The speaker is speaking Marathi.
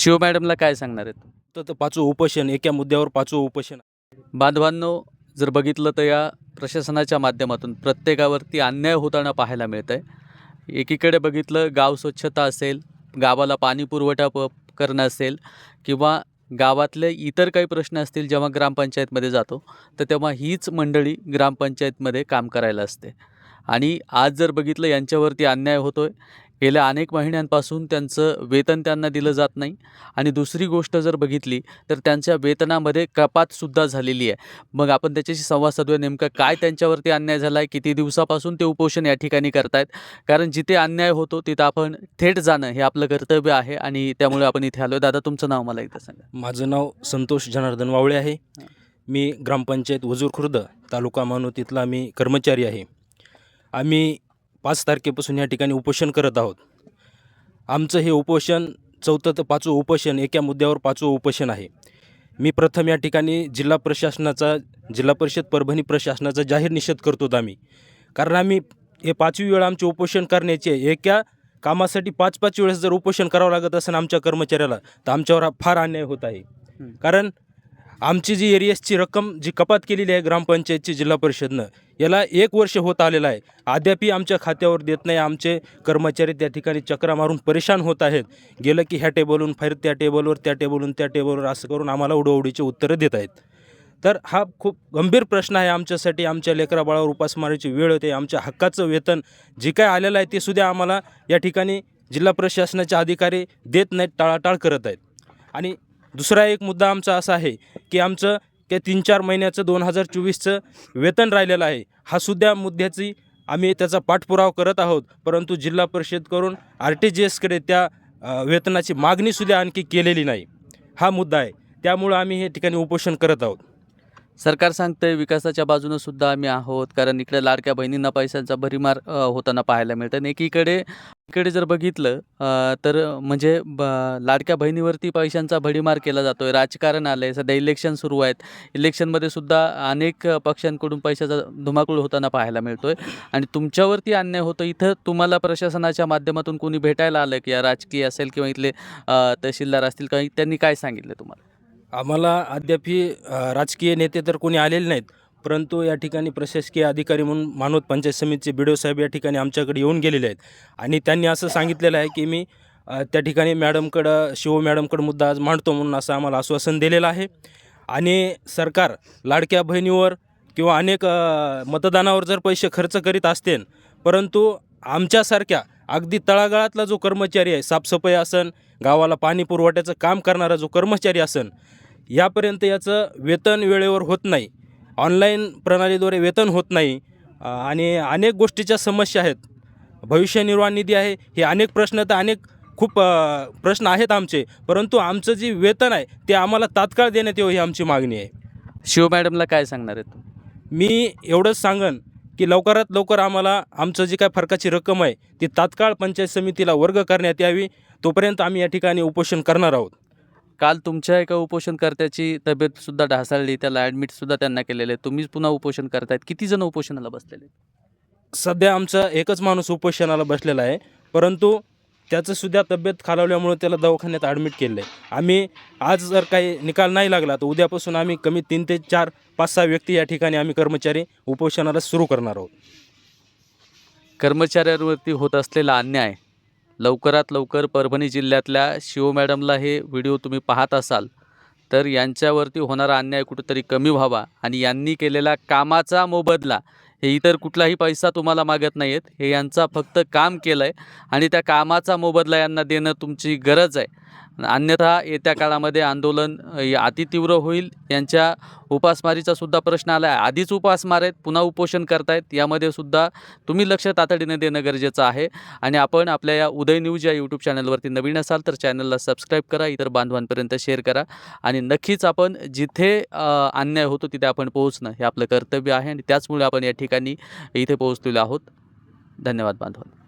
शिव मॅडमला काय सांगणार आहेत? तर पाचवं उपोषण, एका मुद्द्यावर पाचवं उपोषण. बांधवांनो, जर बघितलं तर या प्रशासनाच्या माध्यमातून प्रत्येकावरती अन्याय होताना पाहायला मिळत आहे. एकीकडे बघितलं गाव स्वच्छता असेल, गावाला पाणी पुरवठा करणं असेल किंवा गावातले इतर काही प्रश्न असतील, जेव्हा ग्रामपंचायतमध्ये जातो तर तेव्हा हीच मंडळी ग्रामपंचायतमध्ये काम करायला असते. आणि आज जर बघितलं यांच्यावरती अन्याय होतो आहे. गेल्या अनेक महिन्यांपासून त्यांचं वेतन त्यांना दिलं जात नाही आणि दुसरी गोष्ट जर बघितली तर त्यांच्या वेतनामध्ये कपातसुद्धा झालेली आहे. मग आपण त्याच्याशी संवाद साधूया, नेमका काय त्यांच्यावरती अन्याय झाला आहे, किती दिवसापासून ते उपोषण या ठिकाणी करतायत. कारण जिथे अन्याय होतो तिथं आपण थेट जाणं हे आपलं कर्तव्य आहे आणि त्यामुळे आपण इथे आलो. दादा, तुमचं नाव मला एकदा सांगा. माझं नाव संतोष जनार्दन वावळे आहे. मी ग्रामपंचायत वजूर खुर्द, तालुका मानवत इथला मी कर्मचारी आहे. आम्ही 5 तारखेपासून या ठिकाणी उपोषण करत आहोत. आमचं हे उपोषण 4थं ते 5वं उपोषण, एका मुद्द्यावर 5वं उपोषण आहे. मी प्रथम या ठिकाणी जिल्हा परिषद परभणी प्रशासनाचा जाहीर निषेध करतो आम्ही. कारण आम्ही हे 5वी वेळ आमचे उपोषण करण्याचे, एका कामासाठी 5-5 वेळेस जर उपोषण करावं लागत असेल आमच्या कर्मचाऱ्याला, तर आमच्यावर हा फार अन्याय होत आहे. कारण आमची जी एरियसची रक्कम जी कपात केलेली आहे ग्रामपंचायतची जिल्हा परिषदनं, याला 1 वर्ष होत आलेलं आहे. अद्यापही आमच्या खात्यावर देत नाही. आमचे कर्मचारी त्या ठिकाणी चक्रा मारून परेशान होत आहेत. गेलं की ह्या टेबलहून फायर त्या टेबलवर, त्या टेबलहून त्या टेबलवर, असं करून आम्हाला उडवडीचे उत्तरं देत आहेत. तर हा खूप गंभीर प्रश्न आहे आमच्यासाठी. आमच्या लेकराबाळावर उपासमारीची वेळ होते. आमच्या हक्काचं वेतन जे काय आलेलं आहे ते सुद्धा आम्हाला या ठिकाणी जिल्हा प्रशासनाचे अधिकारी देत नाहीत, टाळाटाळ करत आहेत. आणि दुसरा एक मुद्दा आमचा असा आहे की आमचं त्या 3-4 महिन्याचं 2024चं वेतन राहिलेलं आहे. हा सुद्धा मुद्द्याची आम्ही त्याचा पाठपुरावा करत आहोत. परंतु जिल्हा परिषदकडून RTGSकडे त्या वेतनाची मागणीसुद्धा आणखी केलेली नाही. हा मुद्दा आहे. त्यामुळं आम्ही हे ठिकाणी उपोषण करत आहोत. सरकार सांगतंय विकासाच्या बाजूनं सुद्धा आम्ही आहोत, कारण इकडे लाडक्या बहिणींना पैशांचा भडीमार होताना पाहायला मिळतं. आणि एकीकडे जर बघितलं तर म्हणजे लाडक्या बहिणीवरती पैशांचा भडीमार केला जातो आहे. राजकारण आलं आहे, सध्या इलेक्शन सुरू आहेत. इलेक्शनमध्ये सुद्धा अनेक पक्षांकडून पैशाचा धुमाकूळ होताना पाहायला मिळतो आहे आणि तुमच्यावरती अन्याय होतो. इथं तुम्हाला प्रशासनाच्या माध्यमातून कोणी भेटायला आलं की, या राजकीय असेल किंवा इथले तहसीलदार असतील, काही त्यांनी काय सांगितलं तुम्हाला? आम्हाला अद्यापही राजकीय नेते तर कोणी आलेले नाहीत. परंतु या ठिकाणी प्रशासकीय अधिकारी म्हणून मानवत पंचायत समितीचे BDO साहेब या ठिकाणी आमच्याकडे येऊन गेलेले आहेत. आणि त्यांनी असं सांगितलेलं आहे की मी त्या ठिकाणी शिव मॅडमकडं मुद्दा आज मांडतो म्हणून असं आम्हाला आश्वासन दिलेलं आहे. आणि सरकार लाडक्या बहिणीवर किंवा अनेक मतदानावर जर पैसे खर्च करीत असतील, परंतु आमच्यासारख्या अगदी तळागाळातला जो कर्मचारी आहे, साफसफाई असन, गावाला पाणी पुरवठ्याचं काम करणारा जो कर्मचारी असन, यापर्यंत याचं वेतन वेळेवर होत नाही. ऑनलाईन प्रणालीद्वारे वेतन होत नाही आणि अनेक गोष्टीच्या समस्या आहेत. भविष्य निर्वाह निधी आहे, हे अनेक प्रश्न तर खूप प्रश्न आहेत आमचे. परंतु आमचं जे वेतन आहे ते आम्हाला तात्काळ देण्यात यावं ही आमची मागणी आहे. शिव मॅडमला काय सांगणार आहेत? मी एवढंच सांगन की लवकरात लवकर आम्हाला आमचं जी काय फरकाची रक्कम आहे ती तात्काळ पंचायत समितीला वर्ग करण्यात यावी. तोपर्यंत आम्ही या ठिकाणी उपोषण करणार आहोत. काल तुमच्या एका उपोषणकर्त्याची तब्येतसुद्धा ढासळली, त्याला ॲडमिटसुद्धा त्यांना केलेलं आहे. तुम्हीच पुन्हा उपोषण करतायत. किती जण उपोषणाला बसलेले? सध्या आमचा एकच माणूस उपोषणाला बसलेला आहे. परंतु त्याचंसुद्धा तब्येत खालावल्यामुळे त्याला दवाखान्यात ॲडमिट केलं आहे. आम्ही आज जर काही निकाल नाही लागला तर उद्यापासून आम्ही कमी 3 ते 4, 5-6 व्यक्ती या ठिकाणी आम्ही कर्मचारी उपोषणाला सुरू करणार आहोत. कर्मचाऱ्यांवरती होत असलेला अन्याय लवकरात लवकर परभणी जिल्ह्यातल्या शिव मॅडमला हे व्हिडिओ तुम्ही पाहत असाल तर यांच्यावरती होणारा अन्याय कुठेतरी कमी व्हावा आणि यांनी केलेला कामाचा मोबदला, हे इतर कुठलाही पैसा तुम्हाला मागत नाहीत, हे यांचा फक्त काम केलं आहे आणि त्या कामाचा मोबदला यांना देणं तुमची गरज आहे. अन्यथा येत्या काळामध्ये आंदोलन अतितीव्र होईल. यांच्या उपासमारीचा सुद्धा प्रश्न आला आहे. आधीच उपासमार आहेत, पुन्हा उपोषण करतायत. यामध्ये सुद्धा तुम्ही लक्ष तातडीने देणं गरजेचं आहे. आणि आपण आपल्या या उदय न्यूज या यूट्यूब चॅनलवरती नवीन असाल तर चॅनलला सबस्क्राईब करा, इतर बांधवांपर्यंत शेअर करा आणि नक्कीच आपण जिथे अन्याय होतो तिथे आपण पोहोचणं हे आपलं कर्तव्य आहे आणि त्याचमुळे आपण या ठिकाणी इथे पोहोचलेलो आहोत. धन्यवाद बांधवांनो.